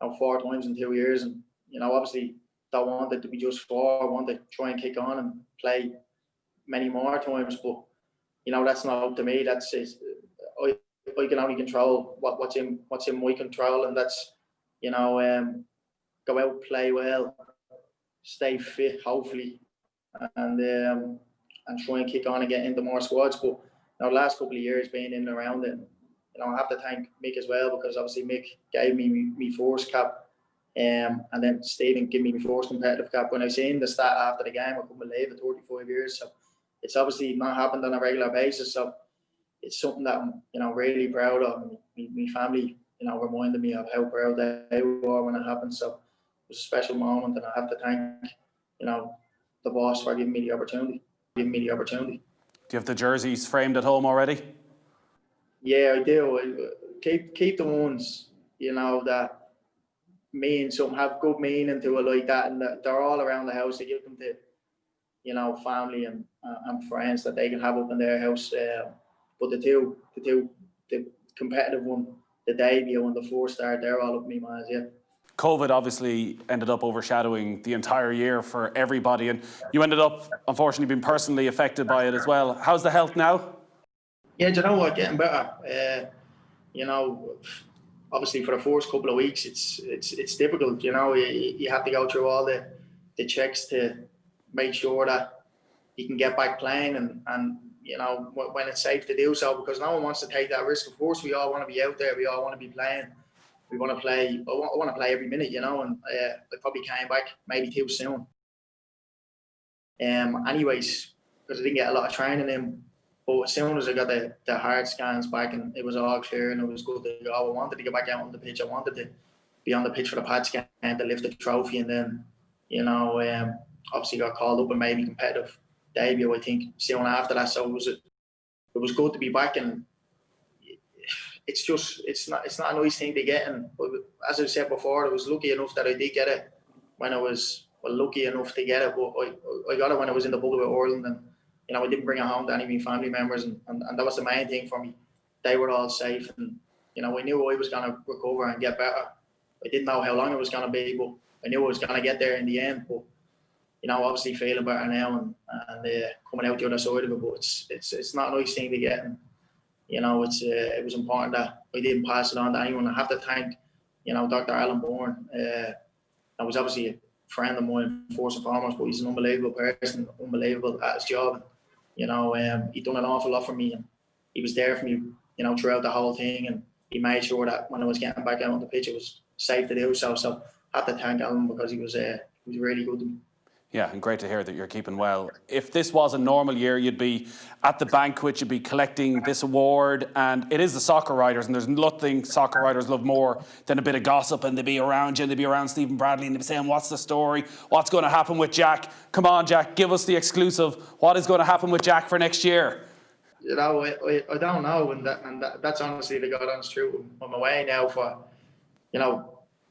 4 times in 2 years, and obviously don't want it to be just 4. I want to try and kick on and play many more times. But that's not up to me. That's it. I can only control what's in my control, and that's go out, play well, stay fit, hopefully, and try and kick on and get into more squads. But the last couple of years being in and around it, I have to thank Mick as well, because obviously Mick gave me first cap, and then Stephen gave me my first competitive cap. When I seen the stat after the game, I couldn't believe it. 35 years, so it's obviously not happened on a regular basis. So it's something that I'm really proud of. My family, reminded me of how proud they were when it happened. So it was a special moment, and I have to thank the boss for giving me the opportunity. Do you have the jerseys framed at home already? Yeah, I do. Keep the ones that mean something, have good meaning to it, like that, and they're all around the house. I give them to family and friends that they can have up in their house. But the competitive one, the debut and the 4-star, they're all up me, man. Yeah. COVID obviously ended up overshadowing the entire year for everybody, and you ended up, unfortunately, being personally affected by it as well. How's the health now? Yeah, do you know what? Getting better. Obviously for the first couple of weeks, it's difficult. You have to go through all the checks to make sure that you can get back playing, and when it's safe to do so, because no one wants to take that risk. Of course, we all want to be out there. We all want to be playing. We want to play. I want to play every minute, and I probably came back maybe too soon. Anyways, because I didn't get a lot of training in. But as soon as I got the hard scans back, and it was all clear and it was good to go, I wanted to get back out on the pitch. I wanted to be on the pitch for the pad scan to lift the trophy, and then obviously got called up and made me competitive debut, I think, soon after that. So it was good to be back, and it's not a nice thing to get. And as I said before, I was lucky enough that I did get it when I was lucky enough to get it. But I got it when I was in the bubble with Ireland, and I didn't bring it home to any of my family members, and that was the main thing for me. They were all safe, and I knew I was going to recover and get better. I didn't know how long it was going to be, but I knew I was going to get there in the end. But obviously feeling better now, and coming out the other side of it. But it's not a nice thing to get, and it was important that I didn't pass it on to anyone. I have to thank Dr. Alan Bourne. I was obviously a friend of mine first and foremost, but he's an unbelievable person, unbelievable at his job. He done an awful lot for me, and he was there for me, throughout the whole thing, and he made sure that when I was getting back out on the pitch, it was safe to do so. So I have to thank Alan because he was really good to me. Yeah, and great to hear that you're keeping well. If this was a normal year, you'd be at the banquet, you'd be collecting this award, and it is the soccer writers, and there's nothing soccer writers love more than a bit of gossip, and they'd be around you, and they'd be around Stephen Bradley, and they'd be saying, what's the story? What's going to happen with Jack? Come on, Jack, give us the exclusive. What is going to happen with Jack for next year? I don't know, and that's honestly the God honest truth. I'm away now for,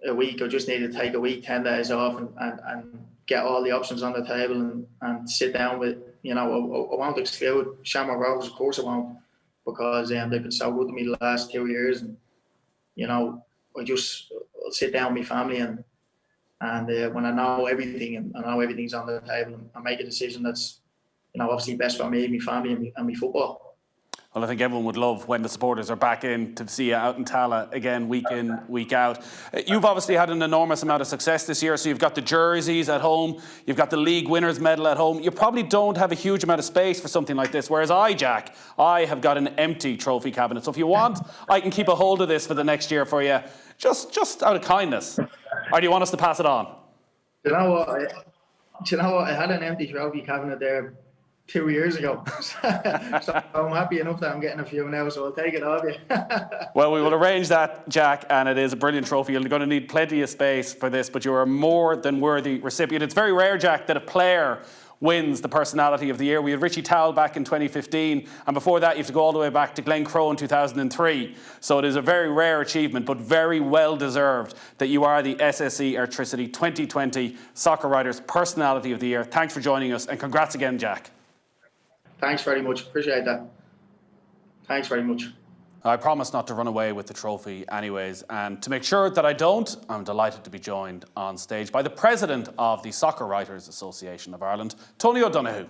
a week. I just need to take a week, 10 days off, and get all the options on the table and sit down with, I won't exclude Shamrock Rovers, of course I won't, because they've been so good to me the last 2 years, and I'll sit down with my family and when I know everything and I know everything's on the table, and make a decision that's obviously best for me, my family, and my football. Well, I think everyone would love when the supporters are back in to see you out in Tala again, week in, week out. You've obviously had an enormous amount of success this year, so you've got the jerseys at home, you've got the league winners medal at home. You probably don't have a huge amount of space for something like this, whereas Jack, I have got an empty trophy cabinet. So if you want, I can keep a hold of this for the next year for you, just out of kindness. Or do you want us to pass it on? Do you know what? I had an empty trophy cabinet there 2 years ago. So I'm happy enough that I'm getting a few now, so I'll take it off you. Well, we will arrange that, Jack, and it is a brilliant trophy. You're going to need plenty of space for this, but you're a more than worthy recipient. It's very rare, Jack, that a player wins the Personality of the Year. We had Richie Towell back in 2015, and before that you have to go all the way back to Glenn Crowe in 2003. So it is a very rare achievement, but very well deserved that you are the SSE Airtricity 2020 Soccer Writers Personality of the Year. Thanks for joining us, and congrats again, Jack. Thanks very much. Appreciate that. Thanks very much. I promise not to run away with the trophy anyways, and to make sure that I don't, I'm delighted to be joined on stage by the President of the Soccer Writers Association of Ireland, Tony O'Donoghue.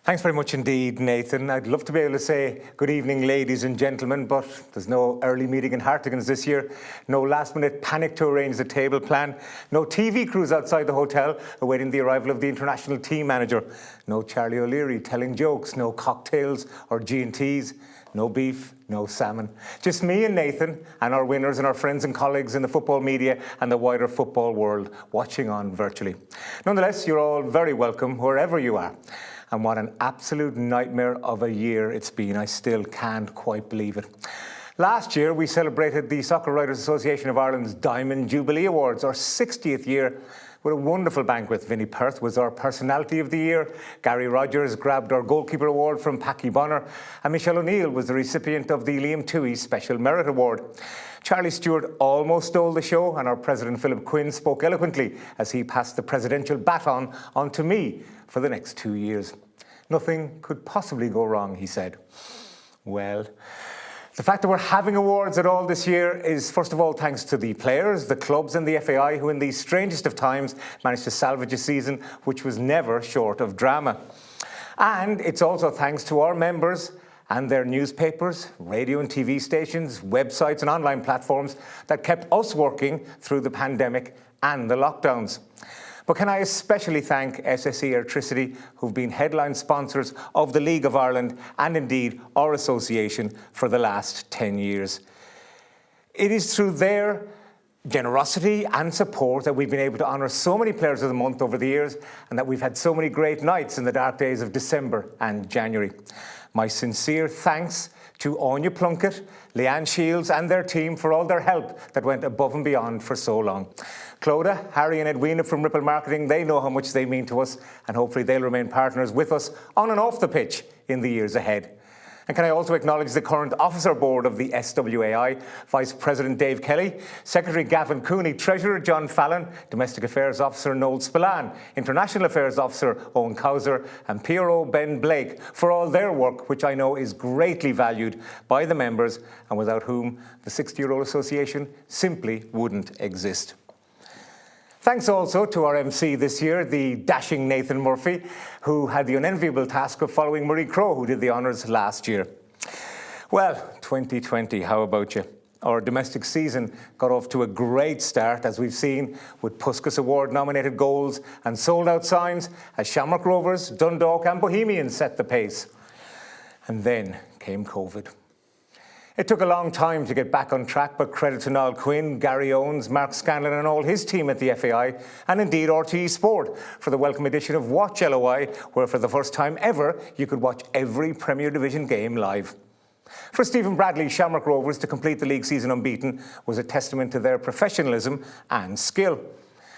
Thanks very much indeed, Nathan. I'd love to be able to say good evening, ladies and gentlemen, but there's no early meeting in Hartigans this year, no last-minute panic to arrange the table plan, no TV crews outside the hotel awaiting the arrival of the international team manager, no Charlie O'Leary telling jokes, no cocktails or G&Ts, no beef, no salmon. Just me and Nathan and our winners and our friends and colleagues in the football media and the wider football world watching on virtually. Nonetheless, you're all very welcome wherever you are. And what an absolute nightmare of a year it's been. I still can't quite believe it. Last year, we celebrated the Soccer Writers Association of Ireland's Diamond Jubilee Awards, our 60th year, with a wonderful banquet. Vinnie Perth was our Personality of the Year. Gary Rogers grabbed our Goalkeeper Award from Packy Bonner. And Michelle O'Neill was the recipient of the Liam Toohey Special Merit Award. Charlie Stewart almost stole the show, and our President Philip Quinn spoke eloquently as he passed the presidential baton on to me for the next 2 years. Nothing could possibly go wrong, he said. Well, the fact that we're having awards at all this year is, first of all, thanks to the players, the clubs and the FAI, who in the strangest of times managed to salvage a season which was never short of drama. And it's also thanks to our members and their newspapers, radio and TV stations, websites and online platforms that kept us working through the pandemic and the lockdowns. But can I especially thank SSE Airtricity, who've been headline sponsors of the League of Ireland and indeed our association for the last 10 years. It is through their generosity and support that we've been able to honour so many players of the month over the years, and that we've had so many great nights in the dark days of December and January. My sincere thanks to Anya Plunkett, Leanne Shields and their team for all their help that went above and beyond for so long. Clodagh, Harry and Edwina from Ripple Marketing, they know how much they mean to us, and hopefully they'll remain partners with us on and off the pitch in the years ahead. And can I also acknowledge the current Officer Board of the SWAI, Vice President Dave Kelly, Secretary Gavin Cooney, Treasurer John Fallon, Domestic Affairs Officer Noel Spillane, International Affairs Officer Owen Cowser, and PRO Ben Blake for all their work, which I know is greatly valued by the members and without whom the 60-year-old association simply wouldn't exist. Thanks also to our MC this year, the dashing Nathan Murphy, who had the unenviable task of following Marie Crowe, who did the honours last year. Well, 2020, how about you? Our domestic season got off to a great start, as we've seen, with Puskas Award-nominated goals and sold-out signs as Shamrock Rovers, Dundalk and Bohemians set the pace. And then came COVID. It took a long time to get back on track, but credit to Niall Quinn, Gary Owens, Mark Scanlon and all his team at the FAI, and indeed RTE Sport, for the welcome edition of Watch LOI, where for the first time ever, you could watch every Premier Division game live. For Stephen Bradley's Shamrock Rovers to complete the league season unbeaten was a testament to their professionalism and skill.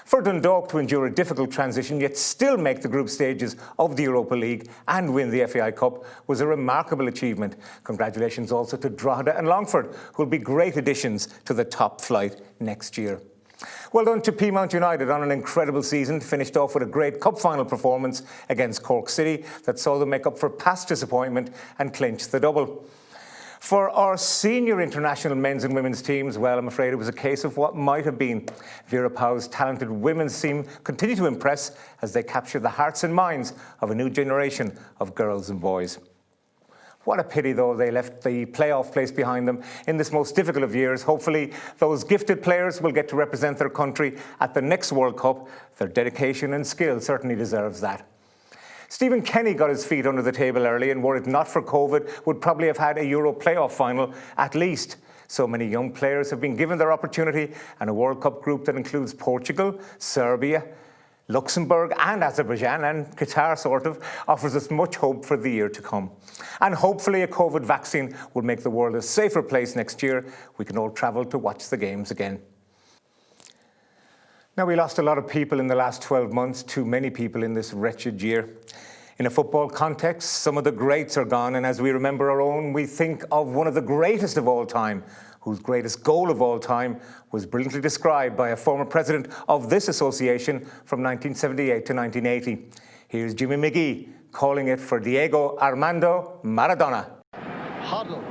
For Dundalk to endure a difficult transition yet still make the group stages of the Europa League and win the FAI Cup was a remarkable achievement. Congratulations also to Drogheda and Longford, who will be great additions to the top flight next year. Well done to Peamount United on an incredible season, finished off with a great cup final performance against Cork City that saw them make up for past disappointment and clinch the double. For our senior international men's and women's teams, well, I'm afraid it was a case of what might have been. Vera Pauw's talented women's team continue to impress as they capture the hearts and minds of a new generation of girls and boys. What a pity, though, they left the playoff place behind them in this most difficult of years. Hopefully, those gifted players will get to represent their country at the next World Cup. Their dedication and skill certainly deserves that. Stephen Kenny got his feet under the table early, and were it not for COVID, would probably have had a Euro playoff final at least. So many young players have been given their opportunity, and a World Cup group that includes Portugal, Serbia, Luxembourg and Azerbaijan and Qatar sort of offers us much hope for the year to come. And hopefully a COVID vaccine will make the world a safer place next year. We can all travel to watch the games again. Now, we lost a lot of people in the last 12 months, too many people in this wretched year. In a football context, some of the greats are gone, and as we remember our own, we think of one of the greatest of all time, whose greatest goal of all time was brilliantly described by a former president of this association from 1978 to 1980. Here's Jimmy McGee calling it for Diego Armando Maradona. Huddle.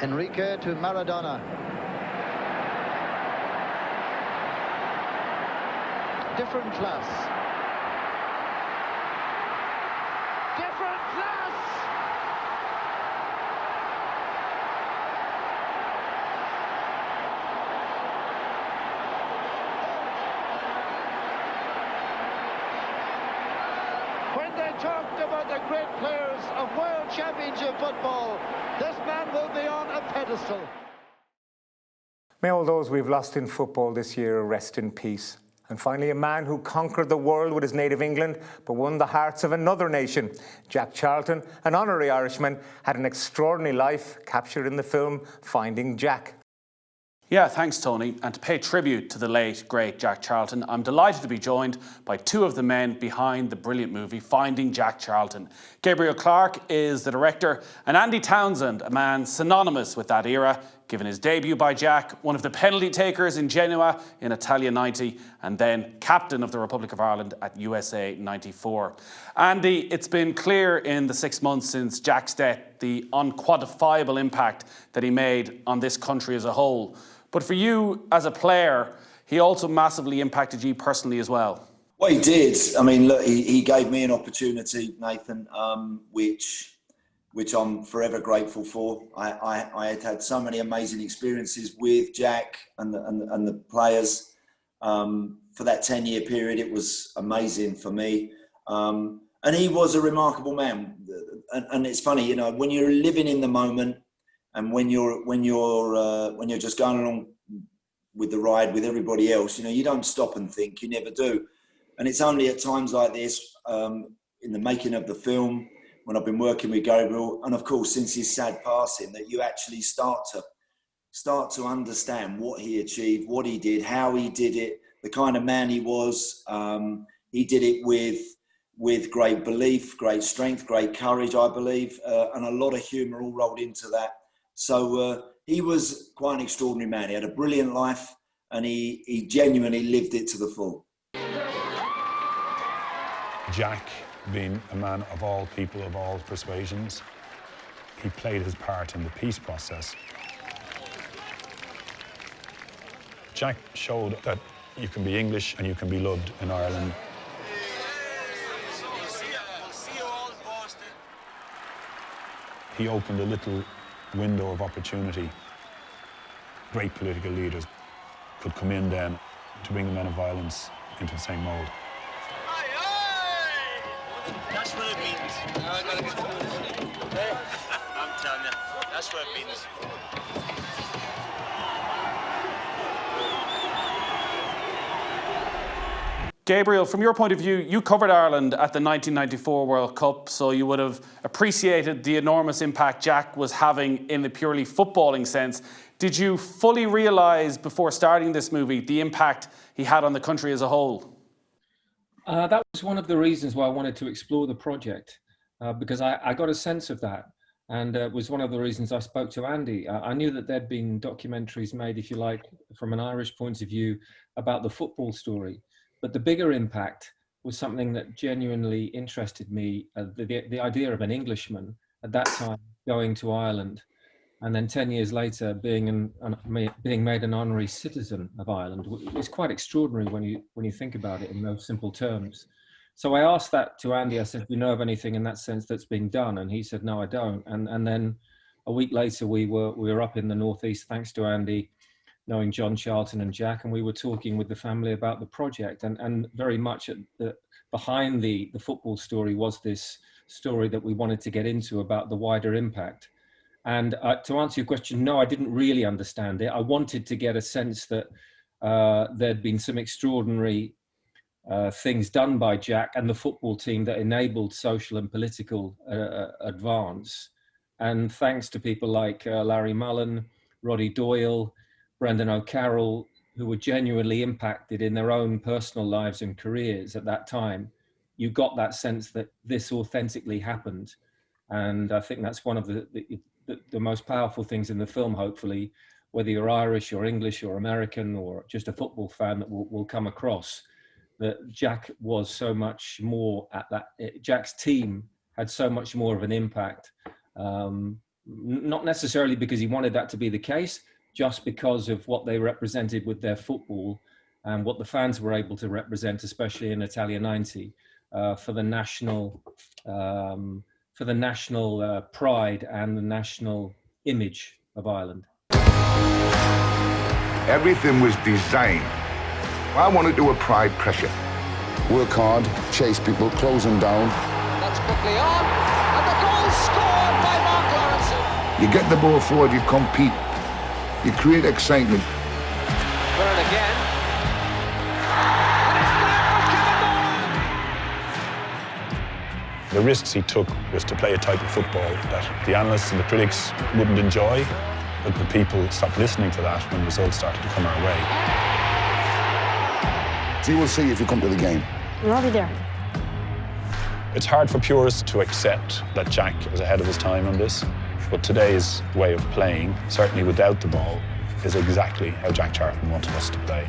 Enrique to Maradona. Different class. Different class! When they talked about the great players of World Championship football, this man will be on a pedestal. May all those we've lost in football this year rest in peace. And finally, a man who conquered the world with his native England, but won the hearts of another nation. Jack Charlton, an honorary Irishman, had an extraordinary life captured in the film Finding Jack. Yeah, thanks, Tony. And to pay tribute to the late, great Jack Charlton, I'm delighted to be joined by two of the men behind the brilliant movie Finding Jack Charlton. Gabriel Clarke is the director, and Andy Townsend, a man synonymous with that era, given his debut by Jack, one of the penalty takers in Genoa in Italia 90, and then captain of the Republic of Ireland at USA 94. Andy, it's been clear in the 6 months since Jack's death the unquantifiable impact that he made on this country as a whole. But for you as a player, he also massively impacted you personally as well. Well, he did. I mean, look, he gave me an opportunity, Nathan, which I'm forever grateful for. I had so many amazing experiences with Jack and the players. For that 10-year period, it was amazing for me. And he was a remarkable man. And it's funny, you know, when you're living in the moment, and when you're just going along with the ride with everybody else, you know, you don't stop and think. You never do. And it's only at times like this, in the making of the film, when I've been working with Gabriel, and of course since his sad passing, that you actually start to understand what he achieved, what he did, how he did it, the kind of man he was. He did it with great belief, great strength, great courage, I believe, and a lot of humour all rolled into that. So he was quite an extraordinary man. He had a brilliant life, and he genuinely lived it to the full. Jack, being a man of all people, of all persuasions, he played his part in the peace process. Jack showed that you can be English and you can be loved in Ireland. He opened a little window of opportunity. Great political leaders could come in then to bring the men of violence into the same mould. That's what it means. I'm telling you, that's what it means. Gabriel, from your point of view, you covered Ireland at the 1994 World Cup, so you would have appreciated the enormous impact Jack was having in the purely footballing sense. Did you fully realise before starting this movie the impact he had on the country as a whole? That was one of the reasons why I wanted to explore the project, because I got a sense of that. And it was one of the reasons I spoke to Andy. I knew that there'd been documentaries made, if you like, from an Irish point of view about the football story. But the bigger impact was something that genuinely interested me, the idea of an Englishman at that time going to Ireland, and then 10 years later being made an honorary citizen of Ireland. It's quite extraordinary when you think about it in those simple terms. So I asked that to Andy. I said, "Do you know of anything in that sense that's being done?" And he said, "No, I don't." And then a week later, we were up in the northeast, thanks to Andy, knowing John Charlton and Jack, and we were talking with the family about the project. And very much behind the football story was this story that we wanted to get into about the wider impact. And to answer your question, no, I didn't really understand it. I wanted to get a sense that there'd been some extraordinary things done by Jack and the football team that enabled social and political advance. And thanks to people like Larry Mullen, Roddy Doyle, Brendan O'Carroll, who were genuinely impacted in their own personal lives and careers at that time, you got that sense that this authentically happened. And I think that's one of the most powerful things in the film, hopefully, whether you're Irish or English or American or just a football fan, that will come across, that Jack was so much more at that. Jack's team had so much more of an impact, not necessarily because he wanted that to be the case, just because of what they represented with their football and what the fans were able to represent, especially in Italia 90, for the national pride and the national image of Ireland. Everything was designed. I want to do a pride pressure. Work hard, chase people, close them down. That's quickly on, and the goal scored by Mark Lawrence. You get the ball forward, you compete. You create excitement. Burn again. And it's there for Kevin Moore. The risks he took was to play a type of football that the analysts and the critics wouldn't enjoy, but the people stopped listening to that when results started to come our way. So you will see if you come to the game. I'll be there. It's hard for purists to accept that Jack was ahead of his time on this, but today's way of playing, certainly without the ball, is exactly how Jack Charlton wanted us to play.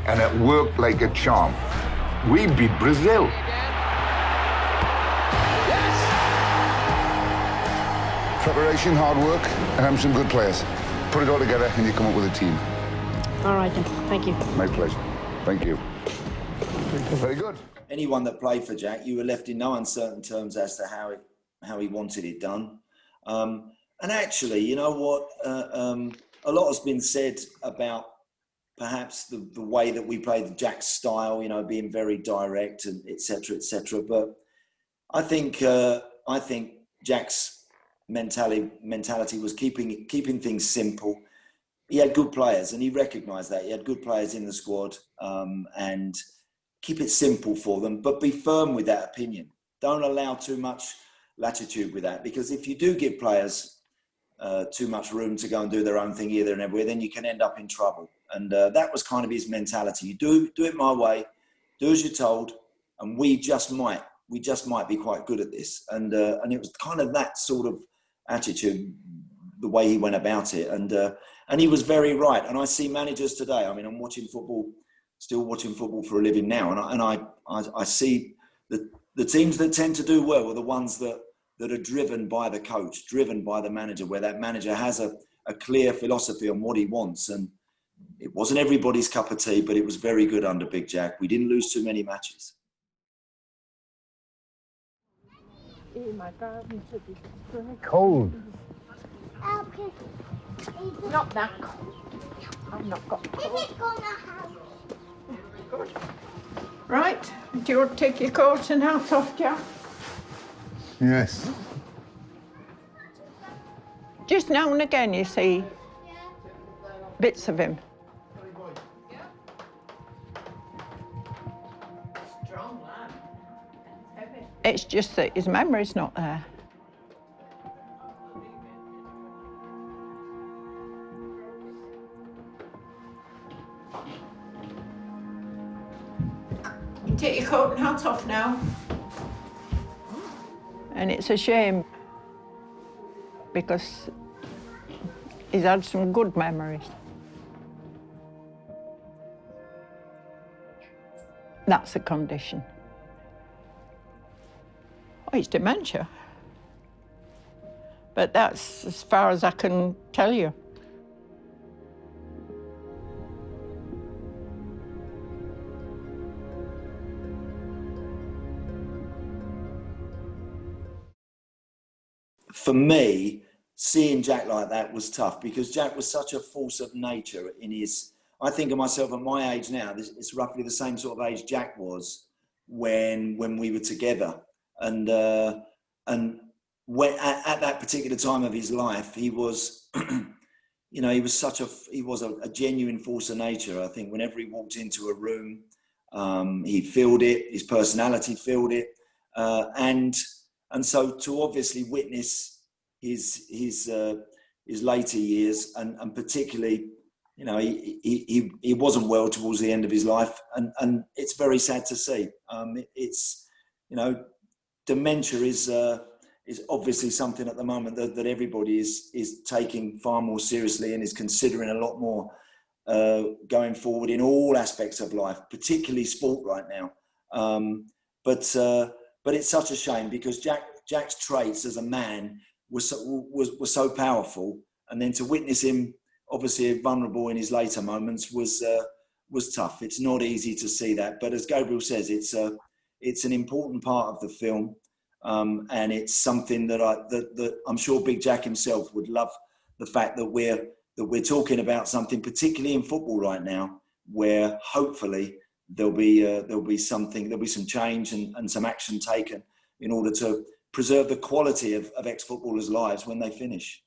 And it worked like a charm. We beat Brazil. Yes! Preparation, hard work, and having some good players. Put it all together and you come up with a team. All right then, thank you. My pleasure. Thank you. Very good. Anyone that played for Jack, you were left in no uncertain terms as to how he wanted it done. And actually, you know what? A lot has been said about perhaps the way that we played Jack's style, you know, being very direct and et cetera, et cetera. But I think Jack's mentality was keeping things simple. He had good players, and he recognised that. He had good players in the squad, and keep it simple for them, but be firm with that opinion. Don't allow too much latitude with that, because if you do give players too much room to go and do their own thing here, there and everywhere, then you can end up in trouble. And that was kind of his mentality. You do it my way, do as you're told, and we just might be quite good at this. And it was kind of that sort of attitude, the way he went about it. And he was very right. And I see managers today, I mean, I'm still watching football for a living now. And I see the teams that tend to do well are the ones that are driven by the coach, driven by the manager, where that manager has a clear philosophy on what he wants. And it wasn't everybody's cup of tea, but it was very good under Big Jack. We didn't lose too many matches. Cold. Not that cold. I've not got cold. Good. Right, do you want to take your coat and hat off, Jack? Yes. Just now and again you see bits of him. Strong lad. It's just that his memory's not there. You take your coat and hat off now. And it's a shame because he's had some good memories. That's the condition. Oh, it's dementia. But that's as far as I can tell you. For me, seeing Jack like that was tough because Jack was such a force of nature in his. I think of myself at my age now. It's roughly the same sort of age Jack was when we were together, and when at that particular time of his life, he was, he was a genuine force of nature. I think whenever he walked into a room, he filled it. His personality filled it, and so to obviously witness his later years, and particularly, he wasn't well towards the end of his life, and it's very sad to see. Dementia is obviously something at the moment that everybody is taking far more seriously and is considering a lot more going forward in all aspects of life, particularly sport right now. But it's such a shame because Jack's traits as a man were so powerful, and then to witness him obviously vulnerable in his later moments was tough. It's not easy to see that, but as Gabriel says, it's an important part of the film, and it's something that I'm sure Big Jack himself would love. The fact that we're talking about something, particularly in football right now, where hopefully there'll be some change and some action taken in order to preserve the quality of ex-footballers' lives when they finish.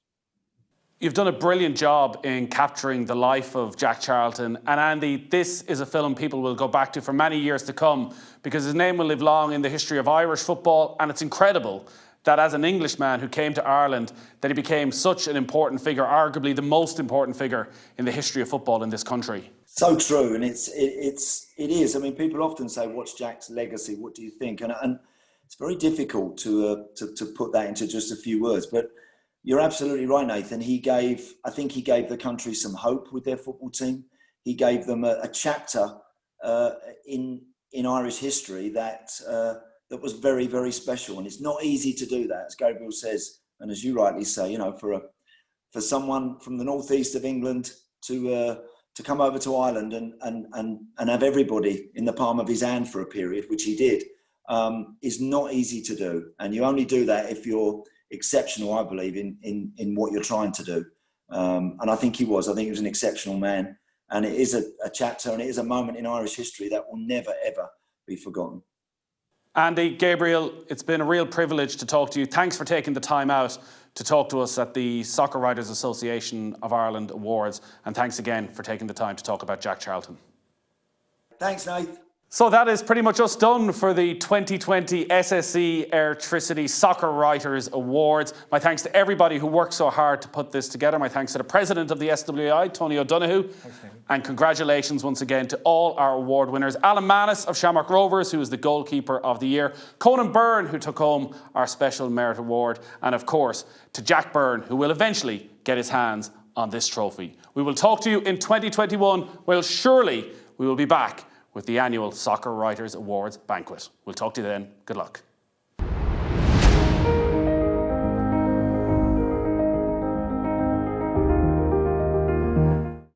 You've done a brilliant job in capturing the life of Jack Charlton. And Andy, this is a film people will go back to for many years to come because his name will live long in the history of Irish football. And it's incredible that as an Englishman who came to Ireland, that he became such an important figure, arguably the most important figure in the history of football in this country. So true, and it is. I mean, people often say, "What's Jack's legacy? What do you think?" And it's very difficult to put that into just a few words. But you're absolutely right, Nathan. I think he gave the country some hope with their football team. He gave them a chapter in Irish history that was very, very special. And it's not easy to do that, as Gabriel says, and as you rightly say. For someone from the northeast of England to come over to Ireland and have everybody in the palm of his hand for a period, which he did, is not easy to do. And you only do that if you're exceptional, I believe, in what you're trying to do. And I think he was. I think he was an exceptional man. And it is a chapter and it is a moment in Irish history that will never, ever be forgotten. Andy, Gabriel, it's been a real privilege to talk to you. Thanks for taking the time out to talk to us at the Soccer Writers Association of Ireland Awards. And thanks again for taking the time to talk about Jack Charlton. Thanks, Nate. So that is pretty much us done for the 2020 SSE Airtricity Soccer Writers Awards. My thanks to everybody who worked so hard to put this together. My thanks to the president of the SWI, Tony O'Donoghue. Thanks, and congratulations once again to all our award winners. Alan Manus of Shamrock Rovers, who was the goalkeeper of the year. Conan Byrne, who took home our Special Merit Award. And of course, to Jack Byrne, who will eventually get his hands on this trophy. We will talk to you in 2021. Well, surely we will be back with the annual Soccer Writers Awards banquet. We'll talk to you then. Good luck.